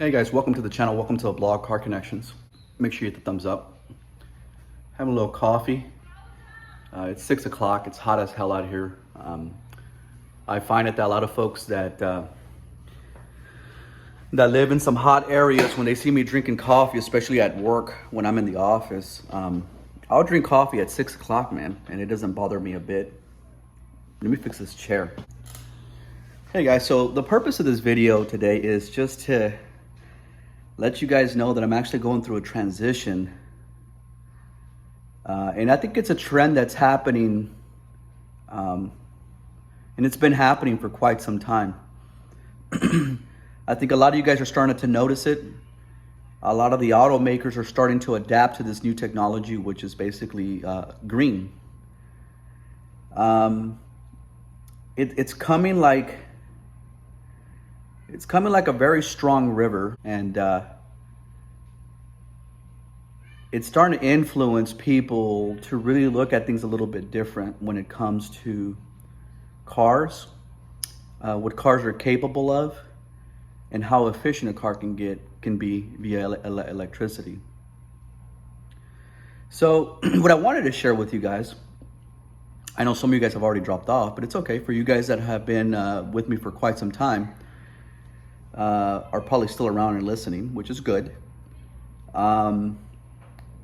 Hey guys, welcome to the channel. Welcome to the blog, Car Connections. Make sure you hit the thumbs up. Having a little coffee. It's 6 o'clock. It's hot as hell out here. I find that a lot of folks that live in some hot areas, when they see me drinking coffee, especially at work when I'm in the office, I'll drink coffee at 6 o'clock, man, and it doesn't bother me a bit. Let me fix this chair. Hey guys, so the purpose of this video today is just to let you guys know that I'm actually going through a transition. And I think it's a trend that's happening, and it's been happening for quite some time. I think a lot of you guys are starting to notice it. A lot of the automakers are starting to adapt to this new technology, which is basically green. It's coming like a very strong river, and it's starting to influence people to really look at things a little bit different when it comes to cars, what cars are capable of, and how efficient a car can be via electricity. So what I wanted to share with you guys, I know some of you guys have already dropped off, but it's okay. For you guys that have been with me for quite some time, are probably still around and listening, which is good.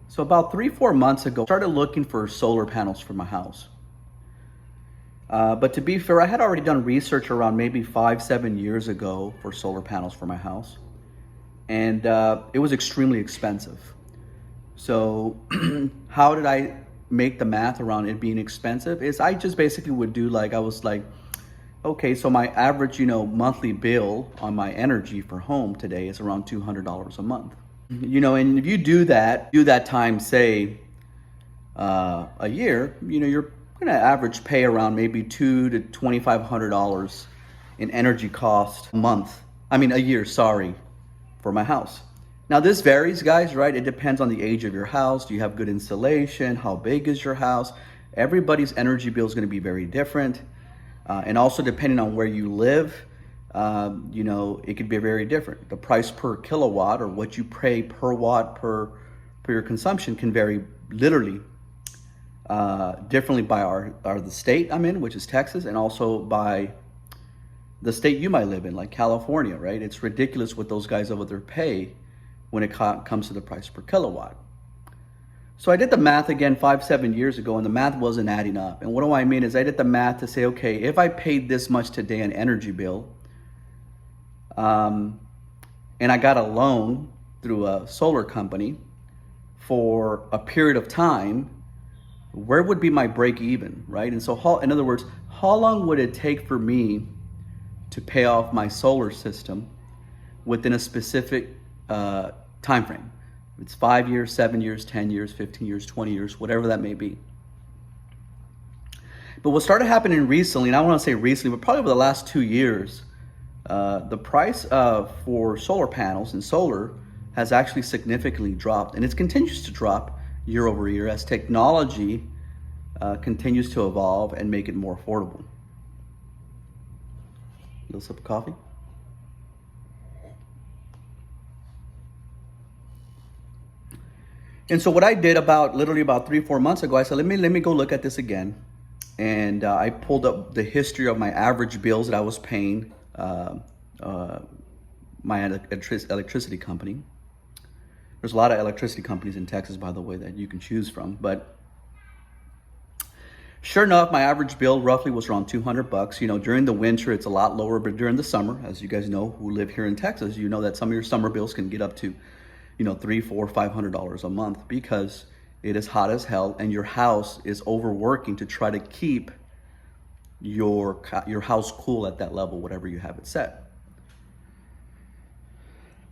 So about 3-4 months ago, I started looking for solar panels for my house. But to be fair, I had already done research around maybe 5-7 years ago for solar panels for my house. And it was extremely expensive. So how did I make the math around it being expensive? Is I just basically would do okay, so my average, monthly bill on my energy for home today is around $200 a month. And if you do that times, say, a year, you're gonna average pay around maybe $200 to $2,500 in energy cost a year, for my house. Now this varies, guys, right? It depends on the age of your house. Do you have good insulation? How big is your house? Everybody's energy bill is gonna be very different. And also depending on where you live, it could be very different. The price per kilowatt, or what you pay per watt per your consumption, can vary literally differently by the state I'm in, which is Texas, and also by the state you might live in, like California, right? It's ridiculous what those guys over there pay when it comes to the price per kilowatt. So I did the math again 5-7 years ago, and the math wasn't adding up. And what do I mean is I did the math to say, okay, if I paid this much today in energy bill, and I got a loan through a solar company for a period of time, where would be my break even, right? And so in other words, how long would it take for me to pay off my solar system within a specific time frame? It's 5 years, 7 years, 10 years, 15 years, 20 years, whatever that may be. But what started happening recently, and I don't want to say recently, but probably over the last 2 years, the price for solar panels and solar has actually significantly dropped, and it continues to drop year over year as technology continues to evolve and make it more affordable. A little sip of coffee. And so what I did literally about 3-4 months ago, I said, let me go look at this again. And I pulled up the history of my average bills that I was paying my electricity company. There's a lot of electricity companies in Texas, by the way, that you can choose from. But sure enough, my average bill roughly was around $200. During the winter, it's a lot lower, but during the summer, as you guys know who live here in Texas, you know that some of your summer bills can get up to $300, $400, $500 a month, because it is hot as hell and your house is overworking to try to keep your house cool at that level, whatever you have it set.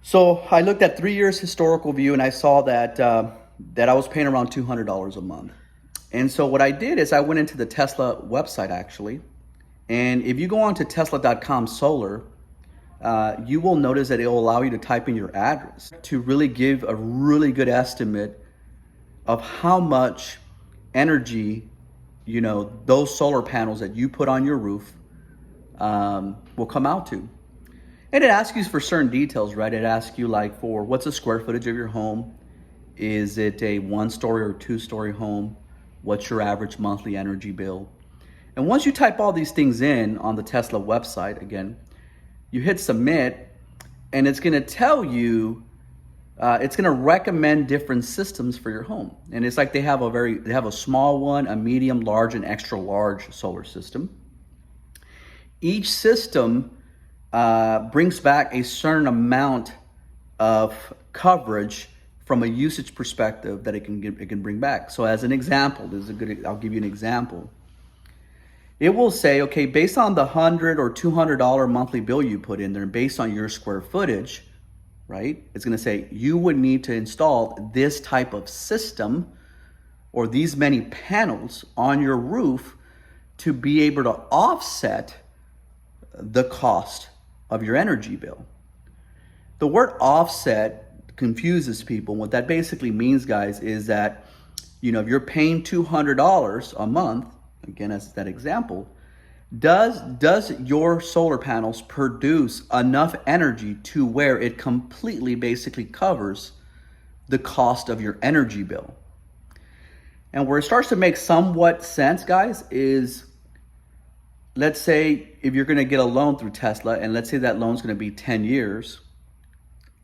So I looked at 3 years historical view, and I saw that I was paying around $200 a month. And so what I did is I went into the Tesla website, actually. And if you go on to tesla.com solar, you will notice that it will allow you to type in your address to really give a really good estimate of how much energy, those solar panels that you put on your roof will come out to. And it asks you for certain details, right? It asks you like for what's the square footage of your home? Is it a 1-story or 2-story home? What's your average monthly energy bill? And once you type all these things in on the Tesla website, again, you hit submit, and it's gonna tell you, it's gonna recommend different systems for your home. And it's like they have a small one, a medium, large, and extra large solar system. Each system brings back a certain amount of coverage from a usage perspective that it can bring back. So as an example, I'll give you an example. It will say, okay, based on the $100 or $200 monthly bill you put in there, and based on your square footage, right? It's gonna say you would need to install this type of system or these many panels on your roof to be able to offset the cost of your energy bill. The word offset confuses people. What that basically means, guys, is that, if you're paying $200 a month, again, as that example, does your solar panels produce enough energy to where it completely basically covers the cost of your energy bill? And where it starts to make somewhat sense, guys, is let's say if you're going to get a loan through Tesla, and let's say that loan's going to be 10 years,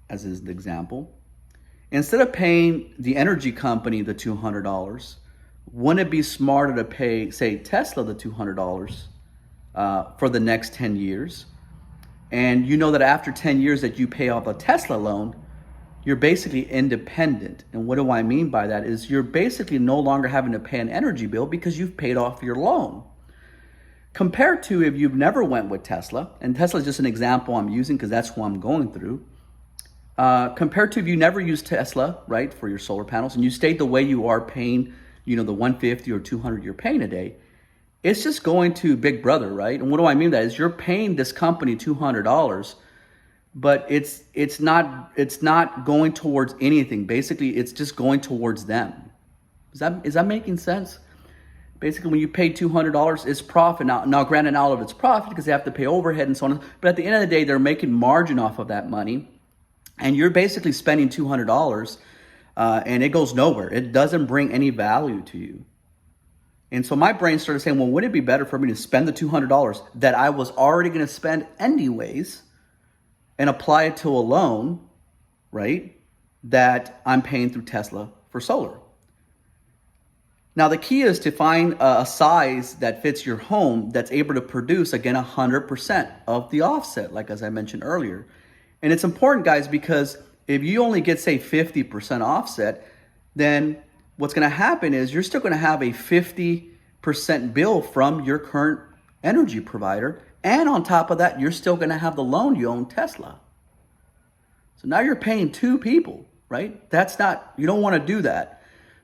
as is the example, instead of paying the energy company the $200, wouldn't it be smarter to pay, say, Tesla the $200 for the next 10 years? And you know that after 10 years that you pay off a Tesla loan, you're basically independent. And what do I mean by that is you're basically no longer having to pay an energy bill because you've paid off your loan. Compared to if you've never went with Tesla, and Tesla is just an example I'm using because that's who I'm going through. Compared to if you never used Tesla, right, for your solar panels, and you stayed the way you are paying, the $150 or $200 you're paying a day, it's just going to Big Brother, right? And what do I mean by that is you're paying this company $200, but it's not going towards anything. Basically, it's just going towards them. Is that making sense? Basically, when you pay $200, it's profit. Now, granted, not all of it's profit because they have to pay overhead and so on. But at the end of the day, they're making margin off of that money, and you're basically spending $200, and it goes nowhere. It doesn't bring any value to you. And so my brain started saying, well, wouldn't it be better for me to spend the $200 that I was already going to spend anyways and apply it to a loan, right, that I'm paying through Tesla for solar? Now, the key is to find a size that fits your home that's able to produce, again, 100% of the offset, like as I mentioned earlier. And it's important, guys, because if you only get, say, 50% offset, then what's going to happen is you're still going to have a 50% bill from your current energy provider. And on top of that, you're still going to have the loan you own Tesla. So now you're paying two people, right? You don't want to do that.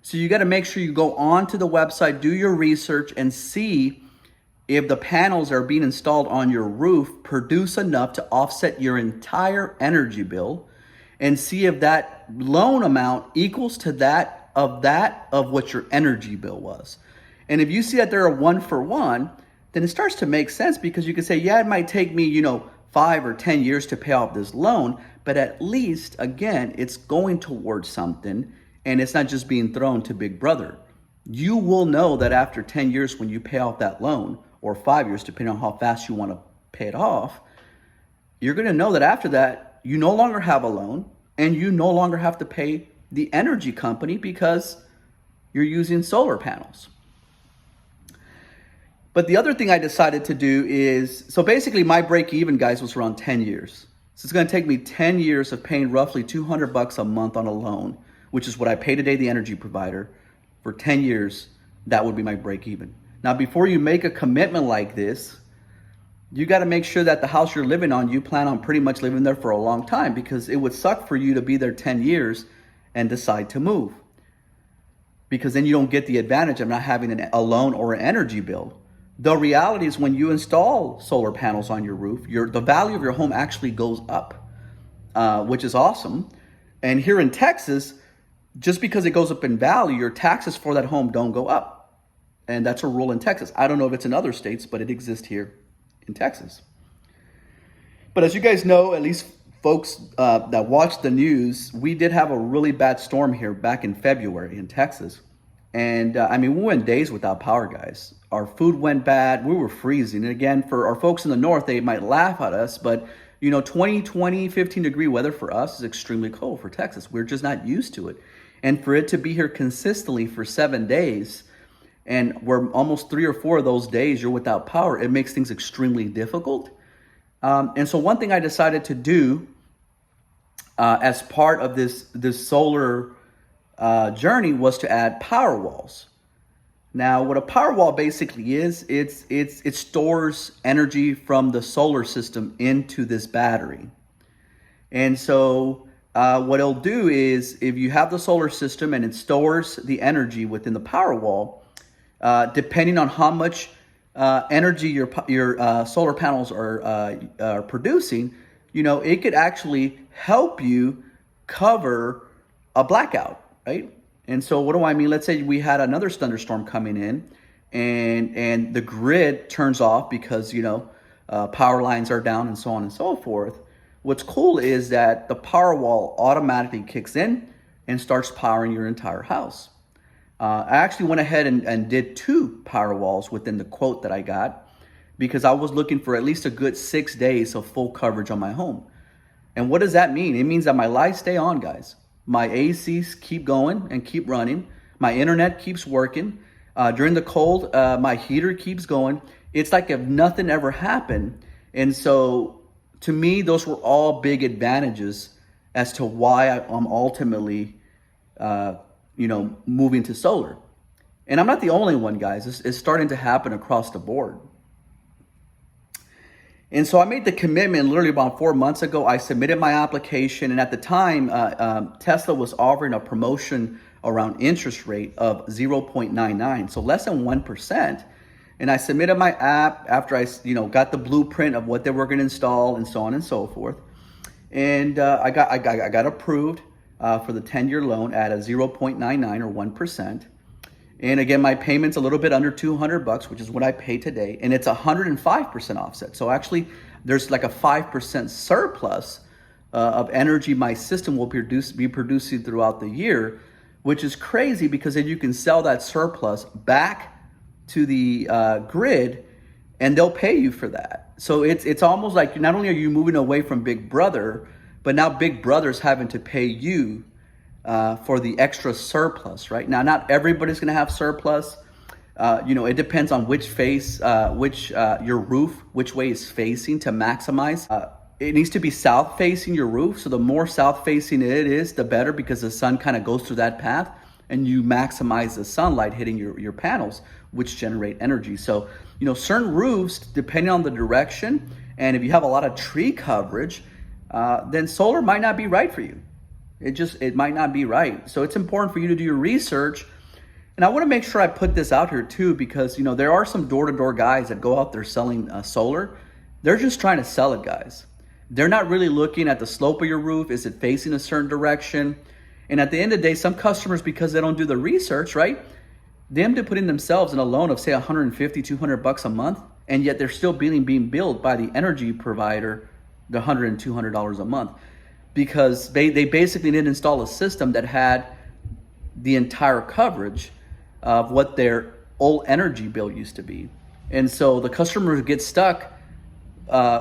So you got to make sure you go onto the website, do your research, and see if the panels that are being installed on your roof produce enough to offset your entire energy bill, and see if that loan amount equals to that of what your energy bill was. And if you see that they're a 1-for-1, then it starts to make sense, because you can say, yeah, it might take me, 5 or 10 years to pay off this loan, but at least, again, it's going towards something. And it's not just being thrown to Big Brother. You will know that after 10 years when you pay off that loan, or 5 years, depending on how fast you want to pay it off, you're going to know that after that, you no longer have a loan and you no longer have to pay the energy company because you're using solar panels. But the other thing I decided to do is, so basically my break even, guys, was around 10 years. So it's going to take me 10 years of paying roughly $200 a month on a loan, which is what I pay today the energy provider. For 10 years, that would be my break even. Now, before you make a commitment like this, you got to make sure that the house you're living on, you plan on pretty much living there for a long time, because it would suck for you to be there 10 years and decide to move, because then you don't get the advantage of not having a loan or an energy bill. The reality is when you install solar panels on your roof, the value of your home actually goes up, which is awesome. And here in Texas, just because it goes up in value, your taxes for that home don't go up. And that's a rule in Texas. I don't know if it's in other states, but it exists here in Texas. But as you guys know, at least folks that watch the news, we did have a really bad storm here back in February in Texas. And I mean, we went days without power, guys. Our food went bad. We were freezing. And again, for our folks in the north, they might laugh at us, but 20, 15 degree weather for us is extremely cold for Texas. We're just not used to it. And for it to be here consistently for 7 days, and we're almost 3 or 4 of those days you're without power, it makes things extremely difficult. And so one thing I decided to do as part of this solar journey was to add power walls. Now, what a power wall basically is, it stores energy from the solar system into this battery. And so what it'll do is, if you have the solar system and it stores the energy within the power wall, depending on how much energy your solar panels are producing, it could actually help you cover a blackout, right? And so what do I mean? Let's say we had another thunderstorm coming in and the grid turns off because, power lines are down and so on and so forth. What's cool is that the power wall automatically kicks in and starts powering your entire house. I actually went ahead and did 2 power walls within the quote that I got because I was looking for at least a good 6 days of full coverage on my home. And what does that mean? It means that my lights stay on, guys. My ACs keep going and keep running. My internet keeps working. During the cold, my heater keeps going. It's like if nothing ever happened. And so to me, those were all big advantages as to why I'm ultimately, moving to solar. And I'm not the only one, guys. It's starting to happen across the board. And so I made the commitment literally about 4 months ago. I submitted my application, and at the time, Tesla was offering a promotion around interest rate of 0.99, so less than 1%. And I submitted my app after I, got the blueprint of what they were going to install and so on and so forth. And I got approved for the 10-year loan at a 0.99 or 1%. And again, my payment's a little bit under $200, which is what I pay today. And it's 105% offset. So actually, there's like a 5% surplus of energy my system will be producing throughout the year, which is crazy because then you can sell that surplus back to the grid and they'll pay you for that. So it's almost like not only are you moving away from Big Brother, but now Big Brother's having to pay you for the extra surplus, right? Now, not everybody's going to have surplus. It depends on which face, your roof, which way is facing to maximize. It needs to be south facing your roof. So the more south facing it is, the better, because the sun kind of goes through that path and you maximize the sunlight hitting your panels, which generate energy. So, certain roofs, depending on the direction, and if you have a lot of tree coverage, then solar might not be right for you. It might not be right. So it's important for you to do your research. And I want to make sure I put this out here too, because, there are some door-to-door guys that go out there selling solar. They're just trying to sell it, guys. They're not really looking at the slope of your roof. Is it facing a certain direction? And at the end of the day, some customers, because they don't do the research, right? They end up putting themselves in a loan of say $150, $200 a month. And yet they're still being billed by the energy provider, the $100 and $200 a month. Because they basically didn't install a system that had the entire coverage of what their old energy bill used to be. And so the customer gets stuck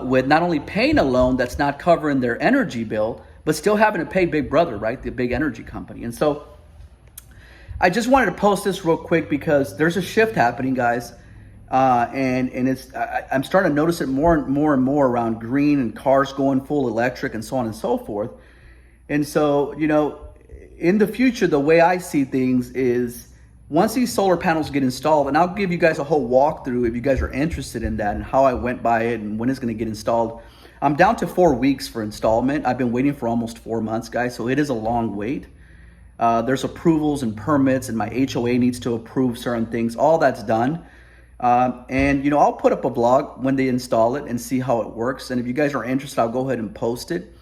with not only paying a loan that's not covering their energy bill, but still having to pay Big Brother, right? The big energy company. And so I just wanted to post this real quick because there's a shift happening, guys. And I'm starting to notice it more and more around green and cars going full electric and so on and so forth. And so, in the future, the way I see things is once these solar panels get installed, and I'll give you guys a whole walkthrough if you guys are interested in that and how I went by it and when it's going to get installed. I'm down to 4 weeks for installment. I've been waiting for almost 4 months, guys. So it is a long wait. There's approvals and permits, and my HOA needs to approve certain things. All that's done. And I'll put up a blog when they install it and see how it works. And if you guys are interested, I'll go ahead and post it.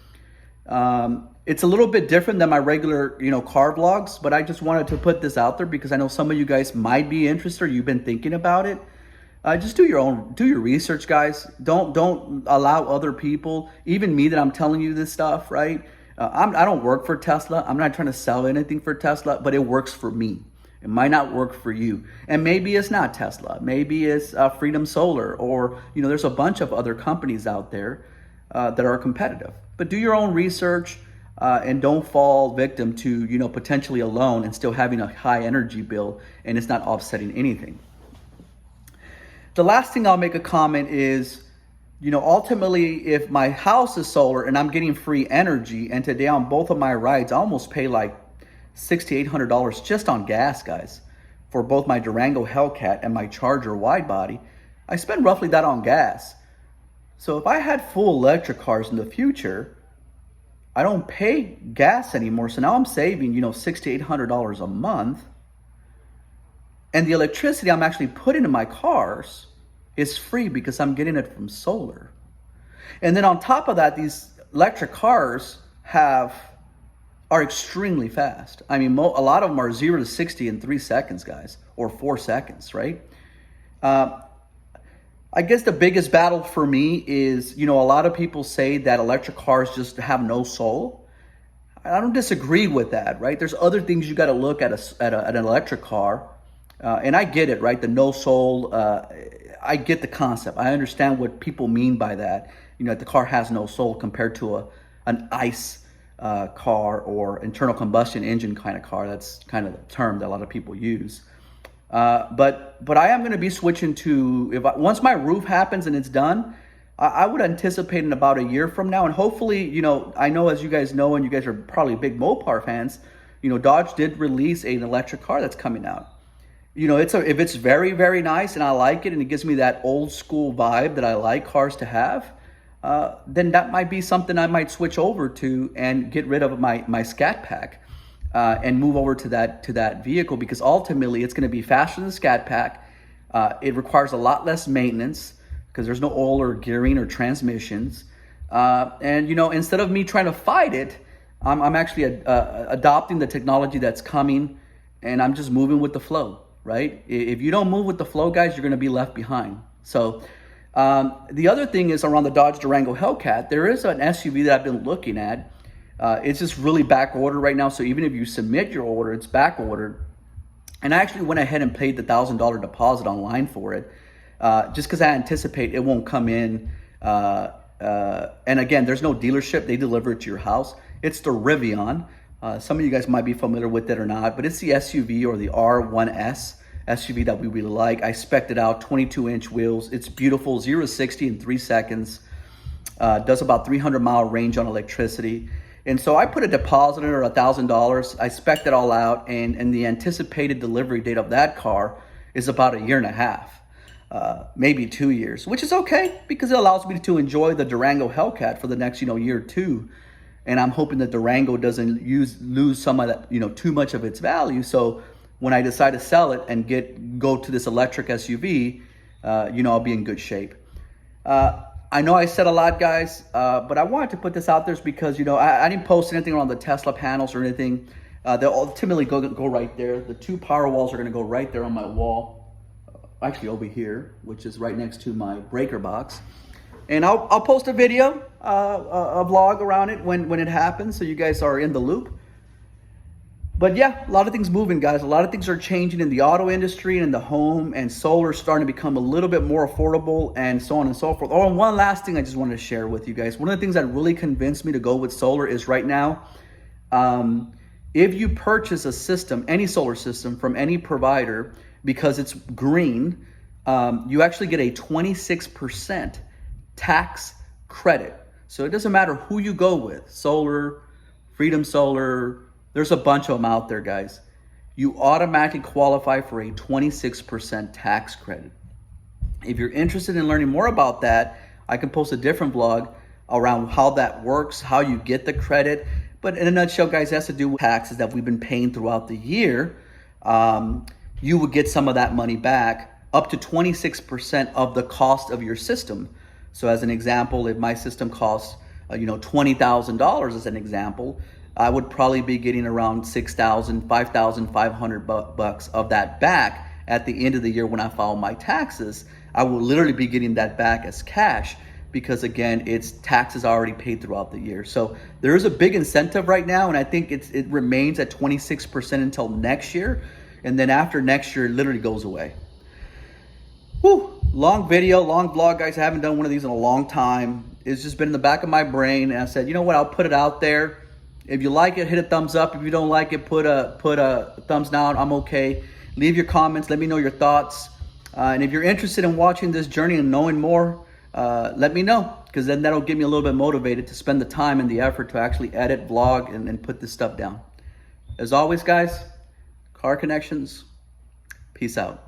It's a little bit different than my regular, car vlogs, but I just wanted to put this out there because I know some of you guys might be interested or you've been thinking about it. Just do your research, guys. Don't allow other people, even me that I'm telling you this stuff, right? I don't work for Tesla. I'm not trying to sell anything for Tesla, but it works for me. It might not work for you. And maybe it's not Tesla. Maybe it's Freedom Solar, or, there's a bunch of other companies out there that are competitive. But do your own research and don't fall victim to, potentially a loan and still having a high energy bill and it's not offsetting anything. The last thing I'll make a comment is, ultimately, if my house is solar and I'm getting free energy, and today on both of my rides, I almost pay like $600 to $800 just on gas, guys, for both my Durango Hellcat and my Charger Widebody. I spend roughly that on gas. So if I had full electric cars in the future, I don't pay gas anymore. So now I'm saving, $600 to $800 a month. And the electricity I'm actually putting in my cars is free because I'm getting it from solar. And then on top of that, these electric cars are extremely fast. I mean, a lot of them are 0 to 60 in 3 seconds, guys, or 4 seconds, right? I guess the biggest battle for me is, a lot of people say that electric cars just have no soul. I don't disagree with that, right? There's other things you got to look at an electric car. And I get it, right? The no soul, I get the concept. I understand what people mean by that. The car has no soul compared to an ICE car or internal combustion engine kind of car. That's kind of the term that a lot of people use. But I am going to be switching to, once my roof happens and it's done, I would anticipate in about a year from now. And hopefully, I know, as you guys know, and you guys are probably big Mopar fans, Dodge did release an electric car that's coming out. If it's very, very nice and I like it and it gives me that old school vibe that I like cars to have, then that might be something I might switch over to and get rid of my Scat Pack and move over to that vehicle, because ultimately it's going to be faster than the Scat Pack. It requires a lot less maintenance because there's no oil or gearing or transmissions. And instead of me trying to fight it, I'm actually adopting the technology that's coming, and I'm just moving with the flow. Right? If you don't move with the flow, guys, you're going to be left behind. So the other thing is, around the Dodge Durango Hellcat, there is an SUV that I've been looking at. It's just really back ordered right now. So even if you submit your order, it's back ordered. And I actually went ahead and paid the $1,000 deposit online for it, just because I anticipate it won't come in. And again, there's no dealership. They deliver it to your house. It's the Rivian. Some of you guys might be familiar with it or not, but it's the SUV, or the R1S SUV, that we really like. I spec'd it out, 22-inch wheels. It's beautiful, 0 to 60 in 3 seconds. Does about 300-mile range on electricity. And so I put a deposit in, or $1,000. I spec'd it all out, and the anticipated delivery date of that car is about 1.5 years, maybe 2 years, which is okay because it allows me to enjoy the Durango Hellcat for the next, year or two. And I'm hoping that Durango doesn't lose some of that, too much of its value. So when I decide to sell it and go to this electric SUV, I'll be in good shape. I know I said a lot, guys, but I wanted to put this out there because, I didn't post anything around the Tesla panels or anything. They'll ultimately go right there. The 2 power walls are going to go right there on my wall, actually over here, which is right next to my breaker box. And I'll post a video, a vlog around it when it happens, so you guys are in the loop. But yeah, a lot of things moving, guys. A lot of things are changing in the auto industry and in the home, and solar is starting to become a little bit more affordable, and so on and so forth. Oh, and one last thing I just wanted to share with you guys. One of the things that really convinced me to go with solar is right now, if you purchase a system, any solar system from any provider, because it's green, you actually get a 26% tax credit. So it doesn't matter who you go with, solar, Freedom Solar, there's a bunch of them out there, guys. You automatically qualify for a 26% tax credit. If you're interested in learning more about that, I can post a different vlog around how that works, how you get the credit. But in a nutshell, guys, it has to do with taxes that we've been paying throughout the year. You would get some of that money back, up to 26% of the cost of your system. So as an example, if my system costs, $20,000 as an example, I would probably be getting around $6,000, $5,500 bucks of that back at the end of the year when I file my taxes. I will literally be getting that back as cash because again, it's taxes already paid throughout the year. So there is a big incentive right now, and I think it remains at 26% until next year. And then after next year, it literally goes away. Whew, long video, long vlog, guys. I haven't done one of these in a long time. It's just been in the back of my brain, and I said, you know what, I'll put it out there. If you like it, hit a thumbs up. If you don't like it, put a thumbs down. I'm okay. Leave your comments. Let me know your thoughts. And if you're interested in watching this journey and knowing more, let me know, because then that'll get me a little bit motivated to spend the time and the effort to actually edit, vlog, and put this stuff down. As always, guys, Car Connections, peace out.